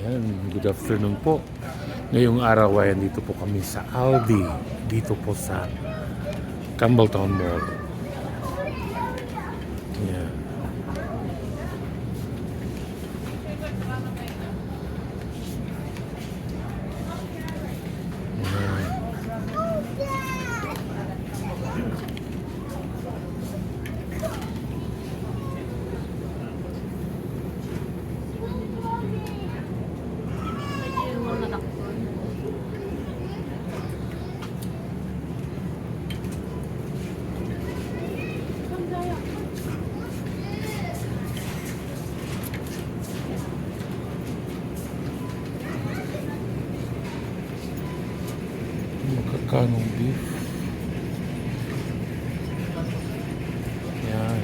Yan, good afternoon po. Ngayong araw ay dito po kami sa Aldi, dito po sa Campbelltown Mall. Yan. Magkakanong beef. Yan.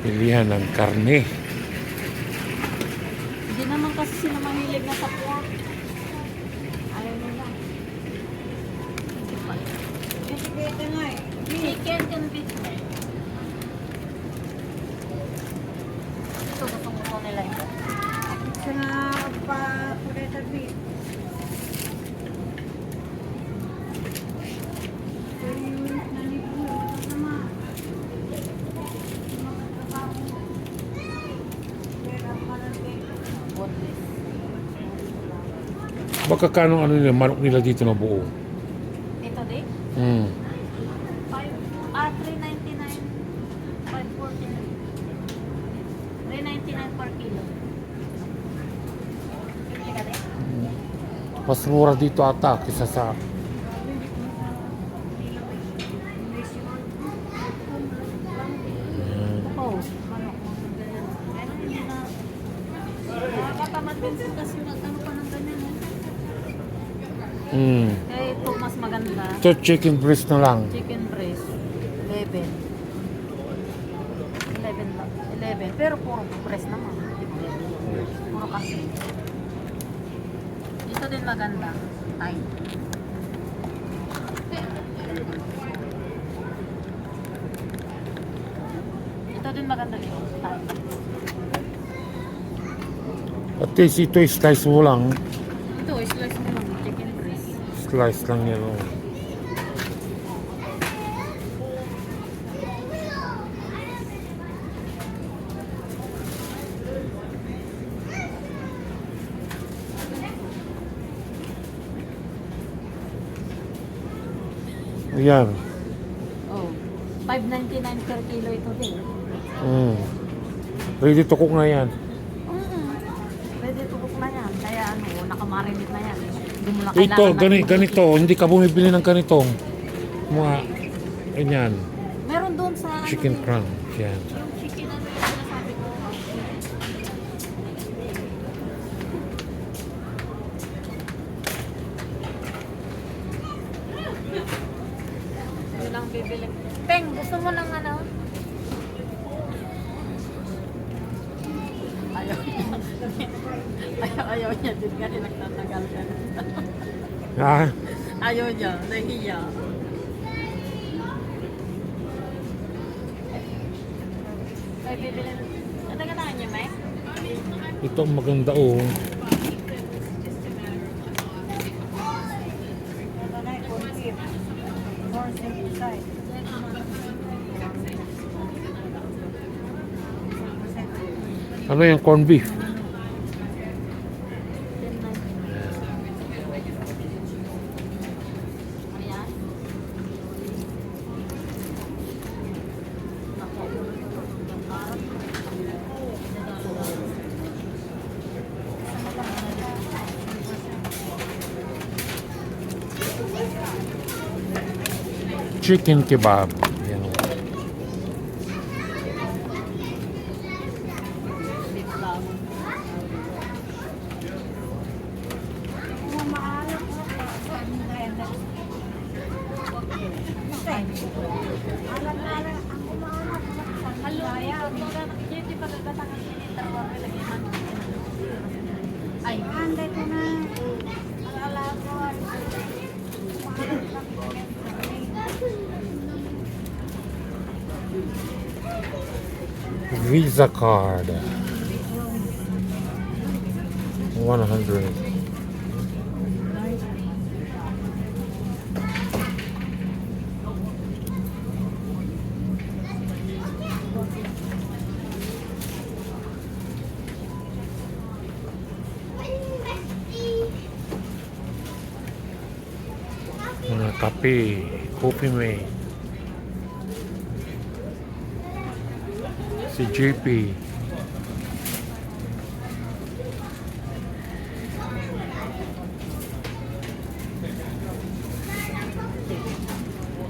Pilihan ng karne. Hindi naman kasi sila mahilig na sa pork. Ayaw nila. Ito nga eh. Chicken can be. Ito gusto nila ito. Sa pa-pureta beef. Magkakano ano nila, manok nila dito na buo? Ito din? 399, 549. 399 per kilo. Pili ka din? Mas mura dito ata kaysa sa Oh, manok. Nakakatamad din kasi mag-ano pa ng ganyan. Kaya ito mas maganda. ito chicken breast na lang. Chicken breast, 11. 11 lang. 11. Pero puro breast naman. Puro kasi. Ito din maganda. Thai. Ito din maganda din. Thai. At least ito slice mo lang. Ito, slice mo lang. Chicken breast. Slice lang yan. Oh. Ayan. Oh. 5.99 per kilo ito din. Ready to cook na yan. Pwede tukok na yan. Kaya ano, nakamarinate na yan. Hindi mo na Ito, kailangan ganito. Hindi ka bumibili ng ganitong mga ganyan. Meron doon sa Chicken ano, crumb. Yan. yung chicken ano yung sinasabi ko. Yun lang bibili. Peng, gusto mo ng ano? Ayaw niya. Ayaw niya din kasi nagtatagal ka. Ah, Ayaw niya, nahiya. Ay, bibili. Natagataan niya, Mike? ito ang maganda oh. Ano yung corned beef? Ayan. Chicken kebab. Yan. Beef lang. Ay, anda ko na. Alala ko. Visa card. 100. Mga kape, Coffee Mate. Si JP.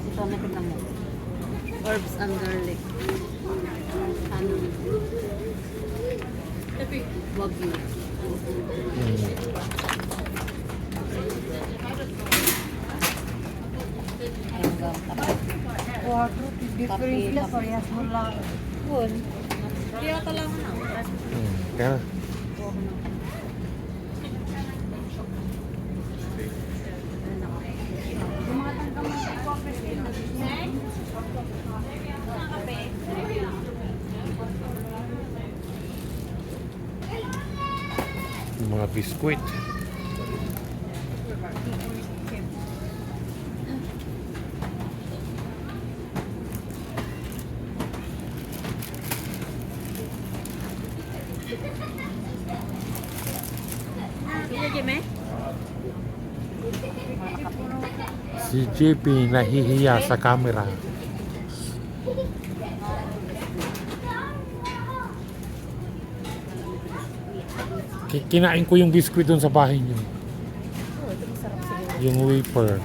Ito na kita mo. Herbs and garlic. Ano? Wagyu. Hanggang tapat. Water, different na parehas mo lang. Yun. Kaya talaga na. Kaya, mga biskwit. Sige, Jimmy. Si JP nahihiya sa camera. Kinain ko yung biskwit doon sa bahay niyo. Oh, ito masarap siguro. Yung wafer.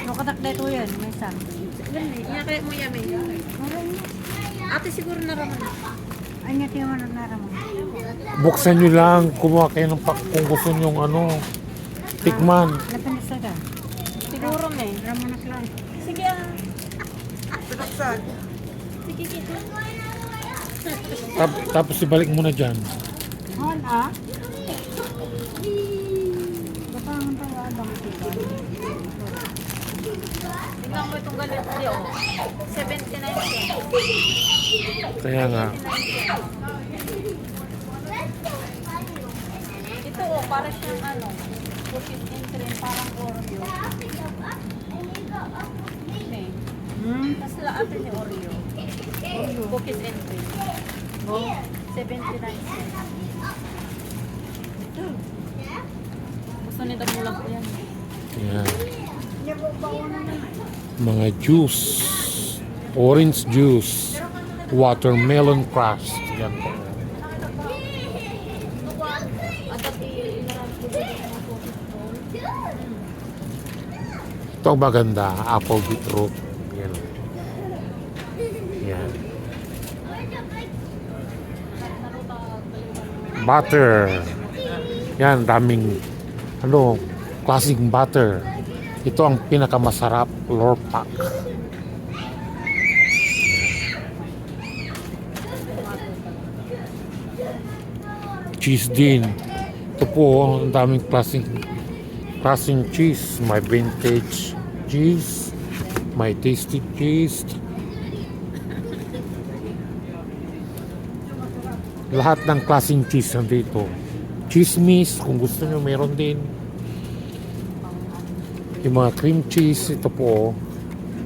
Ano katakda ito yan? May isa. Iyak mo yami. Ate siguro naraman. Ay, nga tiyo man naramang. Buksan nyo lang. Kumuha kayo ng kung gusto nyo yung ano. Tikman. Napanisa ka? Siguro may. Ramon na lang. Sige ah. Sige, sige. Tapos ibalik mo na dyan. Hon, ah? Batangan tayo, abang ito. Tingnan mo itong galit di oh. 79 cents. Kaya nga. Ito oh, para siyang ano. Cookies and cream, parang Oreo. Okay. Tapos lahat ni Oreo. Cookies and cream. Oh, 79 cents. Gusto nito mo lang po yan. Yan. Mga juice. Orange juice. Watermelon crush. Yan po. Ito ang maganda. Apple beetroot. Yan. Yan. Butter. Yan, daming ano, klaseng butter. Ito ang pinakamasarap, Lorpak. Cheese din. Ito po, ang daming klaseng cheese. May vintage cheese, may tasty cheese. Lahat ng klaseng cheese nandito. Chismis, kung gusto nyo, meron din. Yung mga cream cheese, ito po,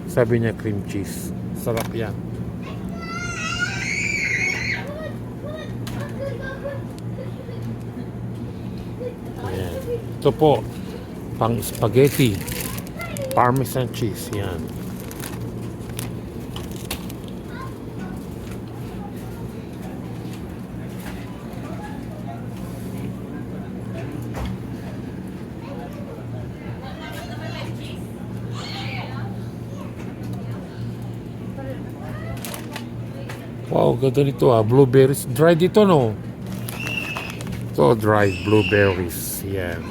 sabi niya cream cheese. Sarap yan. Ayan. Ito po, pang spaghetti. Parmesan cheese, yan. Wow, ganda nito ah. Blueberries. Dried ito, no? Ito, dried blueberries. Yan.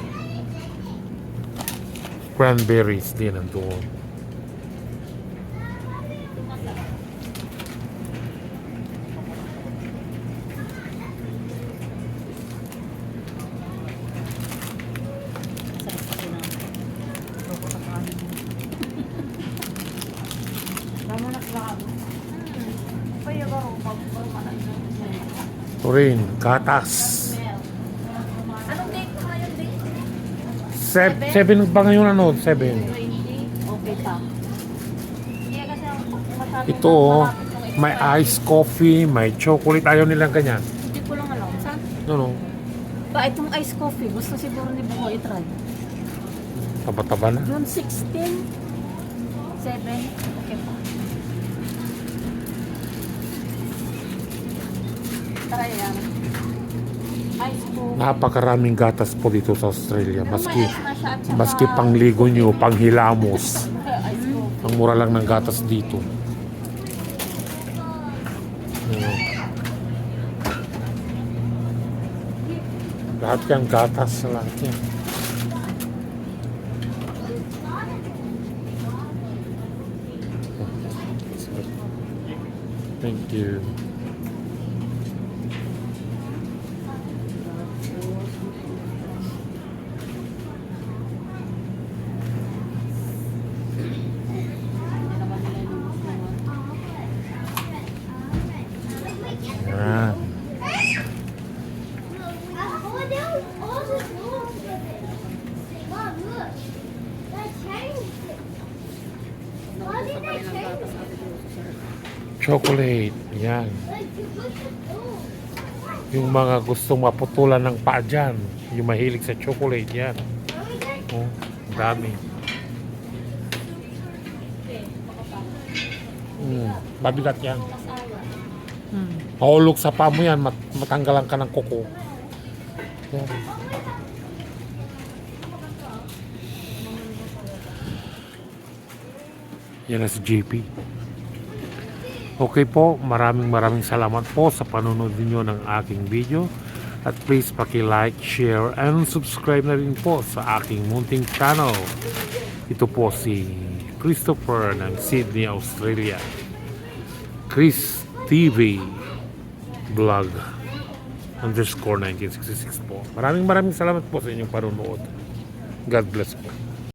Cranberries din nandoon. Ito rin, gatas. Anong date ko ngayon, date? 7 ba ngayon ano? 7. 20? Okay pa. Kaya kasi ang masabi Ito oh, may iced coffee, may chocolate. Ayaw nilang ganyan. Hindi ko lang alam. Saan? No. Ba, itong iced coffee, gusto siguro ni Bungo i-try. Taba-taba na. June 16, 7, okay pa. Try yan. Iced coffee. Napakaraming gatas po dito sa Australia. Pero Maski, may ice na siya at saka- maski pangligo nyo, panghilamos. Iced coffee. Ang mura lang ng gatas dito. Lahat yan gatas sa lahat yan. Thank you. Yan. Mom, look. That changed it. Why did they change it? Chocolate. Yan. Like, look at those. Yung mga gustong maputulan ng paa dyan. Yung mahilig sa chocolate. Yan. Oh, ang dami. Mabigat yan. Mahulog sa paa mo yan. Matanggalan ka ng kuko. Yan. Yan na si JP. Okay po, maraming salamat po sa panonood niyo ng aking video. At please paki-like, share, and subscribe na rin po sa aking munting channel. Ito po si Christopher ng Sydney, Australia. Chris TV Vlog _1966 po. Maraming salamat po sa inyong panonood. God bless po.